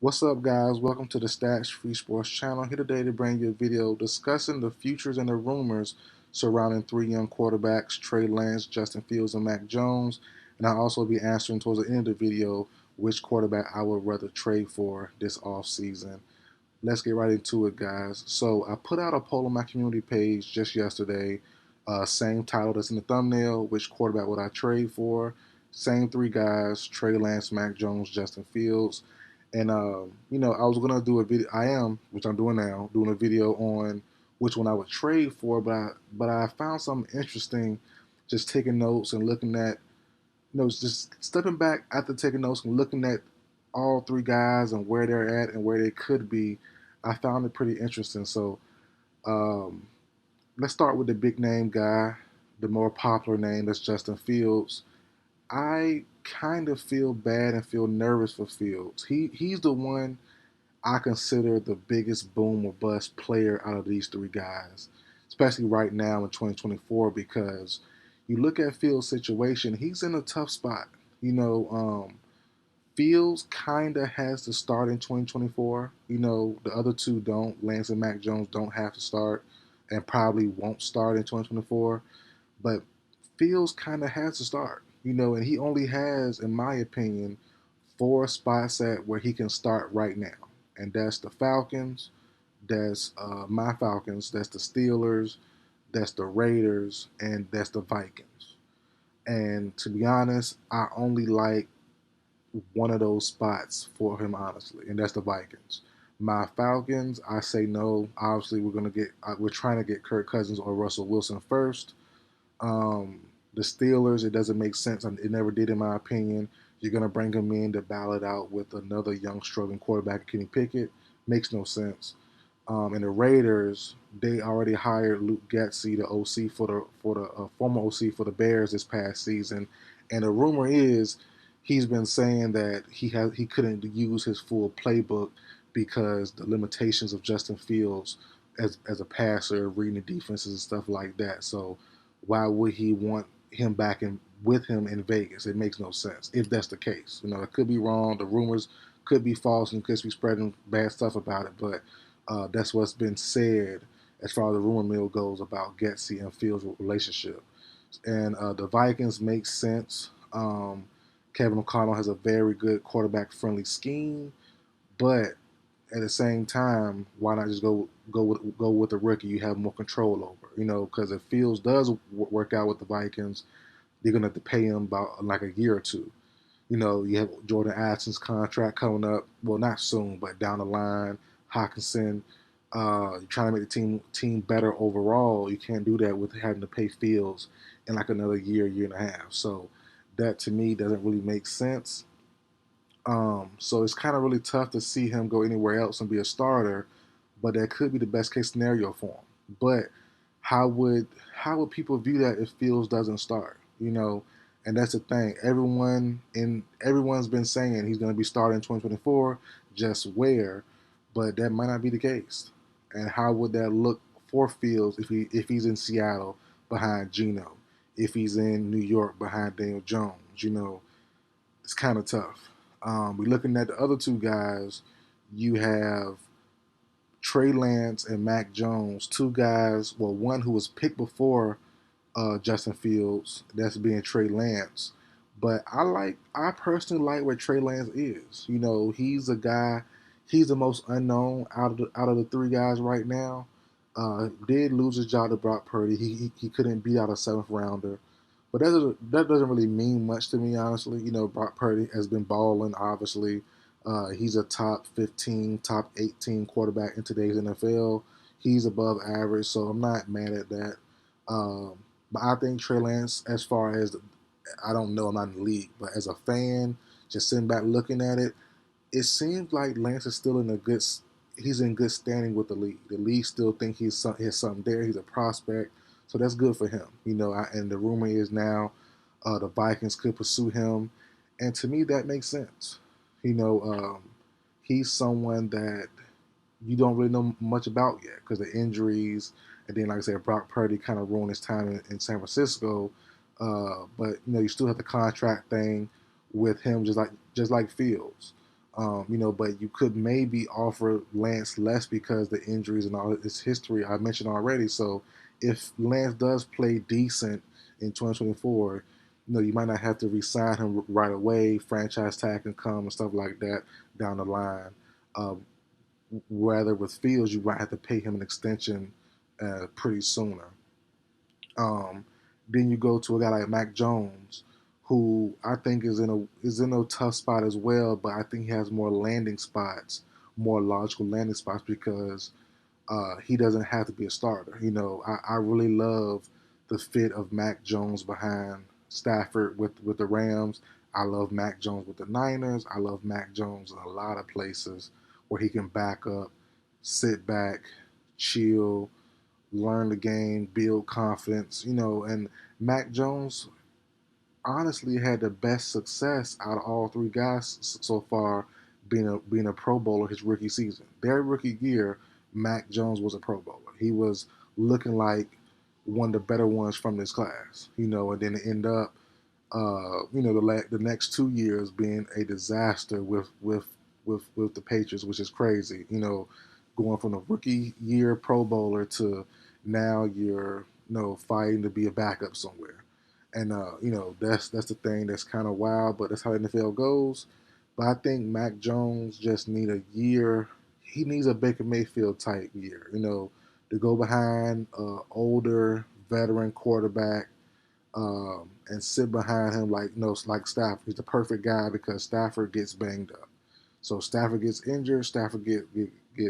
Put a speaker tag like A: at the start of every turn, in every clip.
A: What's up, guys? Welcome to the Stats Free Sports channel. Here today to bring you a video discussing the futures and the rumors surrounding three young quarterbacks, Trey Lance, Justin Fields, and Mac Jones. And I'll also be answering towards the end of the video which quarterback I would rather trade for this offseason. Let's get right into it, guys. So I put out a poll on my community page just yesterday. Same title that's in the thumbnail, which quarterback would I trade for? Same three guys, Trey Lance, Mac Jones, Justin Fields. And I was gonna do a video. I am, which I'm doing now, doing a video on which one I would trade for. But I found something interesting, just taking notes and looking at, just stepping back after taking notes and looking at all three guys and where they're at and where they could be. I found it pretty interesting. So um, let's start with the big name guy, the more popular name, that's Justin Fields. I kind of feel bad and feel nervous for Fields. He's the one I consider the biggest boom or bust player out of these three guys, especially right now in 2024, because you look at Fields' situation, he's in a tough spot. Fields kind of has to start in 2024. The other two don't. Lance and Mac Jones don't have to start and probably won't start in 2024. But Fields kind of has to start, and he only has, in my opinion, four spots at where he can start right now. And that's the Falcons, that's my Falcons, that's the Steelers, that's the Raiders, and that's the Vikings. And to be honest, I only like one of those spots for him, honestly, and that's the Vikings. My Falcons, I say no. Obviously, we're trying to get Kirk Cousins or Russell Wilson first. The Steelers, it doesn't make sense. It never did, in my opinion. You're gonna bring him in to battle it out with another young struggling quarterback, Kenny Pickett. Makes no sense. And the Raiders, they already hired Luke Getsy, the OC for the former OC for the Bears this past season, and the rumor is he's been saying that he couldn't use his full playbook because the limitations of Justin Fields as a passer, reading the defenses and stuff like that. So why would he want him back in with him in Vegas? It makes no sense if that's the case. It could be wrong. The rumors could be false and could be spreading bad stuff about it, but that's what's been said as far as the rumor mill goes about Getsy and Fields' relationship. And the Vikings make sense. Kevin O'Connell has a very good quarterback-friendly scheme, but at the same time, why not just go with a rookie you have more control over? Because if Fields does work out with the Vikings, they're gonna have to pay him about like a year or two. You have Jordan Addison's contract coming up. Well, not soon, but down the line. Hawkinson, you're trying to make the team better overall. You can't do that with having to pay Fields in like another year and a half. So that to me doesn't really make sense. So it's kind of really tough to see him go anywhere else and be a starter, but that could be the best case scenario for him. But how would how would people view that if Fields doesn't start? And that's the thing. Everyone's been saying he's going to be starting in 2024. Just where, but that might not be the case. And how would that look for Fields if he's in Seattle behind Geno, if he's in New York behind Daniel Jones? It's kind of tough. We're looking at the other two guys. You have Trey Lance and Mac Jones, two guys. Well, one who was picked before Justin Fields, that's being Trey Lance. But I personally like where Trey Lance is. He's a guy. He's the most unknown out of the three guys right now. Did lose his job to Brock Purdy. He couldn't beat out a seventh rounder. But that doesn't really mean much to me, honestly. Brock Purdy has been balling, obviously. He's a top 15, top 18 quarterback in today's NFL. He's above average, so I'm not mad at that. Um, but I think Trey Lance, as far as, I don't know, I'm not in the league, but as a fan, just sitting back looking at it, it seems like Lance is still he's in good standing with the league. The league still think he has something there. He's a prospect, so that's good for him. And the rumor is now the Vikings could pursue him, and to me that makes sense. You know, um, he's someone that you don't really know much about yet because the injuries, and then like I said, Brock Purdy kind of ruined his time in San Francisco. But you still have the contract thing with him, just like Fields. But you could maybe offer Lance less because the injuries and all his history I mentioned already. So if Lance does play decent in 2024, you might not have to re-sign him right away. Franchise tag can come and stuff like that down the line. Uh, Rather with Fields, you might have to pay him an extension pretty sooner. Um, then you go to a guy like Mac Jones, who I think is in a tough spot as well, but I think he has more landing spots, more logical landing spots because he doesn't have to be a starter. I really love the fit of Mac Jones behind Stafford with the Rams. I love Mac Jones with the Niners. I love Mac Jones in a lot of places where he can back up, sit back, chill, learn the game, build confidence, and Mac Jones honestly had the best success out of all three guys so far being a Pro Bowler his rookie season. Their rookie year, Mac Jones was a Pro Bowler. He was looking like one of the better ones from this class, and then end up the next 2 years being a disaster with the Patriots, which is crazy. Going from a rookie year Pro Bowler to now you're fighting to be a backup somewhere, and that's the thing that's kind of wild, but that's how the NFL goes. But I think Mac Jones just need a year. He needs a Baker Mayfield type year, to go behind older veteran quarterback and sit behind him like Stafford. He's the perfect guy because Stafford gets banged up. So Stafford gets injured, Stafford get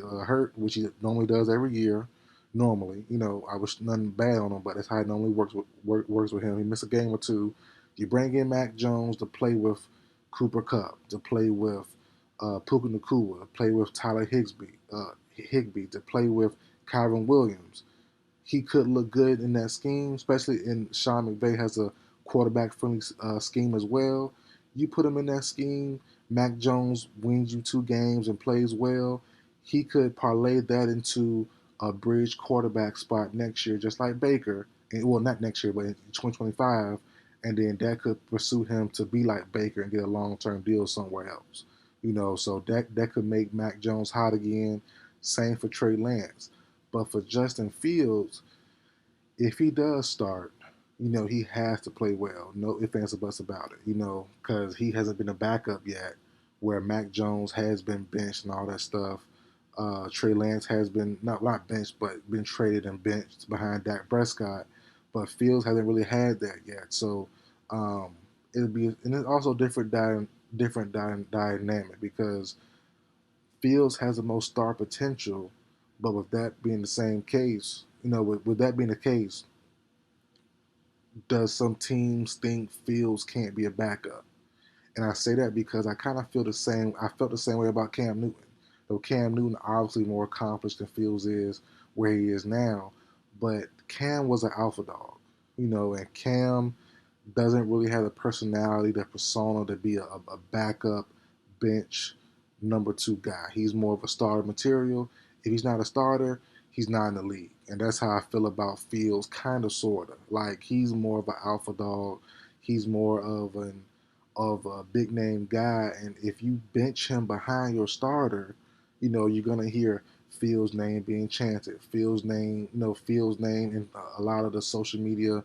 A: hurt, which he normally does every year. Normally, I wish nothing bad on him, but that's how it normally works with him. He missed a game or two. You bring in Mac Jones to play with Cooper Kupp, to play with Puka Nacua, to play with Tyler Higbee, to play with Kyron Williams. He could look good in that scheme, especially in Sean McVay has a quarterback friendly scheme as well. You put him in that scheme, Mac Jones wins you 2 games and plays well. He could parlay that into a bridge quarterback spot next year, just like Baker. And, well, not next year, but in 2025. And then that could pursue him to be like Baker and get a long term deal somewhere else. So that could make Mac Jones hot again. Same for Trey Lance. But for Justin Fields, if he does start, he has to play well. No ifs, ands, or buts about it, because he hasn't been a backup yet, where Mac Jones has been benched and all that stuff. Trey Lance has been, not benched, but been traded and benched behind Dak Prescott. But Fields hasn't really had that yet. So um, and it's also different dynamic because Fields has the most star potential, but with that being the same case, with that being the case, does some teams think Fields can't be a backup? And I say that because I kind of feel the same. I felt the same way about Cam Newton. Though Cam Newton obviously more accomplished than Fields is where he is now, but Cam was an alpha dog, and Cam doesn't really have the personality, the persona to be a backup bench number 2 guy. He's more of a starter material. If he's not a starter, he's not in the league. And that's how I feel about Fields, kind of, sort of. Like he's more of an alpha dog. He's more of a big name guy. And if you bench him behind your starter, you're gonna hear Fields' name being chanted. Fields' name in a lot of the social media,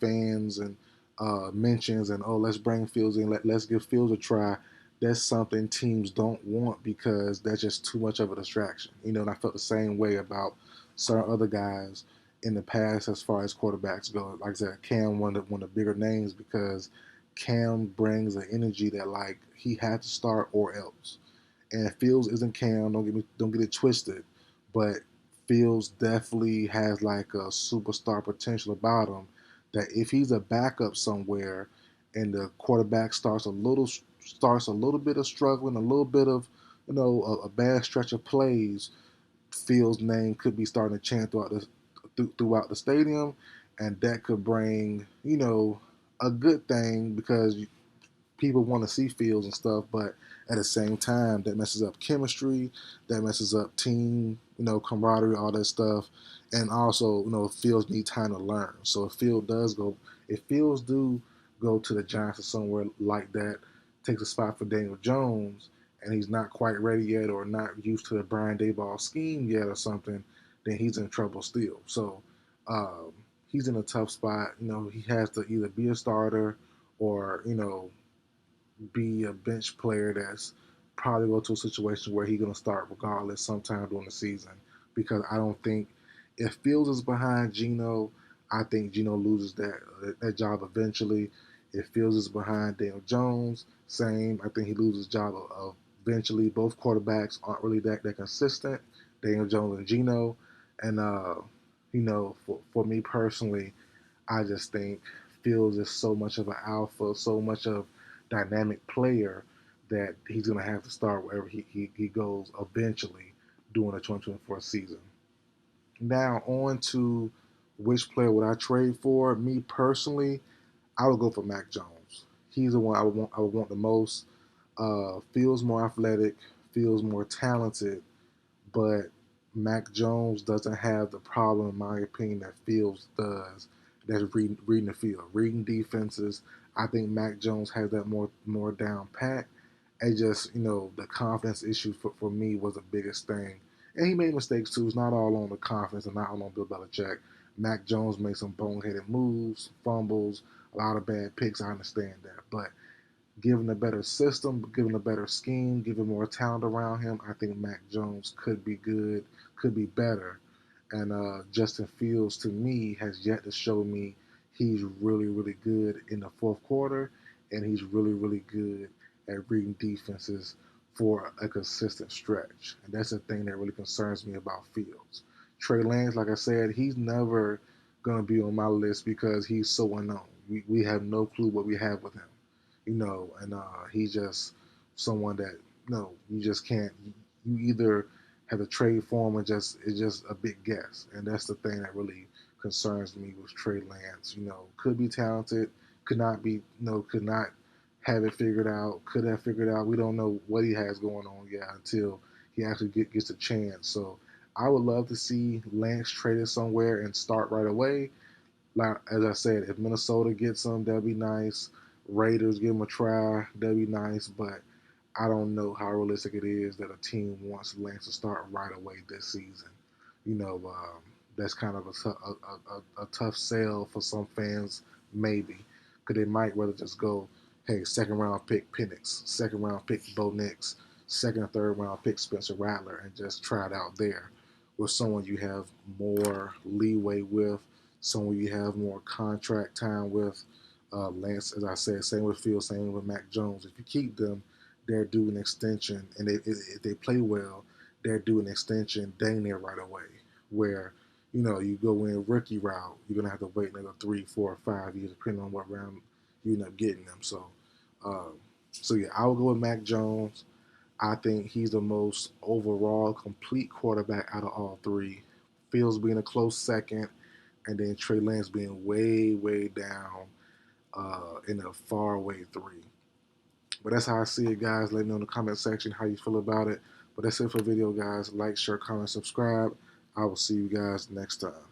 A: fans and mentions and let's bring Fields in, let's give Fields a try. That's something teams don't want because that's just too much of a distraction. And I felt the same way about certain other guys in the past as far as quarterbacks go. Like I said, Cam one of the bigger names because Cam brings an energy that like he had to start or else. And Fields isn't Cam. Don't get it twisted, but Fields definitely has like a superstar potential about him. That if he's a backup somewhere, and the quarterback starts a little bit of struggling, a little bit of a bad stretch of plays, Fields' name could be starting to chant throughout the stadium, and that could bring a good thing because people want to see Fields and stuff, but at the same time, that messes up chemistry, that messes up team, camaraderie, all that stuff, and also, Fields need time to learn. So if Fields do go to the Giants or somewhere like that, takes a spot for Daniel Jones, and he's not quite ready yet or not used to the Brian Daboll scheme yet or something, then he's in trouble still. So um, he's in a tough spot. He has to either be a starter or be a bench player that's probably go to a situation where he's going to start regardless sometime during the season. Because I don't think if Fields is behind Geno, I think Geno loses that job eventually. If Fields is behind Daniel Jones, same. I think he loses his job eventually. Both quarterbacks aren't really that consistent, Daniel Jones and Geno. And for me personally, I just think Fields is so much of an alpha, so much of dynamic player that he's going to have to start wherever he goes eventually during the 2024 season. Now, on to which player would I trade for? Me personally, I would go for Mac Jones. He's the one I would want the most. Feels more athletic, feels more talented, but Mac Jones doesn't have the problem, in my opinion, that Fields does. That's reading the field, reading defenses. I think Mac Jones has that more down pat. It just the confidence issue for me was the biggest thing, and he made mistakes too. It's not all on the confidence and not all on Bill Belichick. Mac Jones made some boneheaded moves, fumbles, a lot of bad picks. I understand that, but given a better system, given a better scheme, given more talent around him, I think Mac Jones could be good, could be better. And Justin Fields, to me, has yet to show me he's really, really good in the fourth quarter, and he's really, really good at reading defenses for a consistent stretch. And that's the thing that really concerns me about Fields. Trey Lance, like I said, he's never going to be on my list because he's so unknown. We have no clue what we have with him, and he's just someone that you just can't. You either have to trade for him, or it's just a big guess, and that's the thing that really concerns me with Trey Lance. Could be talented, could not be, could not have it figured out, could have figured out. We don't know what he has going on yet until he actually gets a chance. So I would love to see Lance traded somewhere and start right away. Like as I said, if Minnesota gets him, that'd be nice. Raiders give him a try, that'd be nice. But I don't know how realistic it is that a team wants Lance to start right away this season. That's kind of a tough sell for some fans, maybe, because they might rather just go, hey, second round pick Penix, second round pick Bo Nix, second and third round pick Spencer Rattler, and just try it out there with someone you have more leeway with, someone you have more contract time with. Lance, as I said, same with Field, same with Mac Jones. If you keep them, they're due an extension, and if they play well, they're due an extension dang near right away. Where you go in rookie route, you're gonna have to wait another 3, 4, or 5 years, depending on what round you end up getting them. Um, so yeah, I would go with Mac Jones. I think he's the most overall complete quarterback out of all three. Fields being a close second, and then Trey Lance being way, way down in a far away three. But that's how I see it, guys. Let me know in the comment section how you feel about it. But that's it for the video, guys. Like, share, comment, subscribe. I will see you guys next time.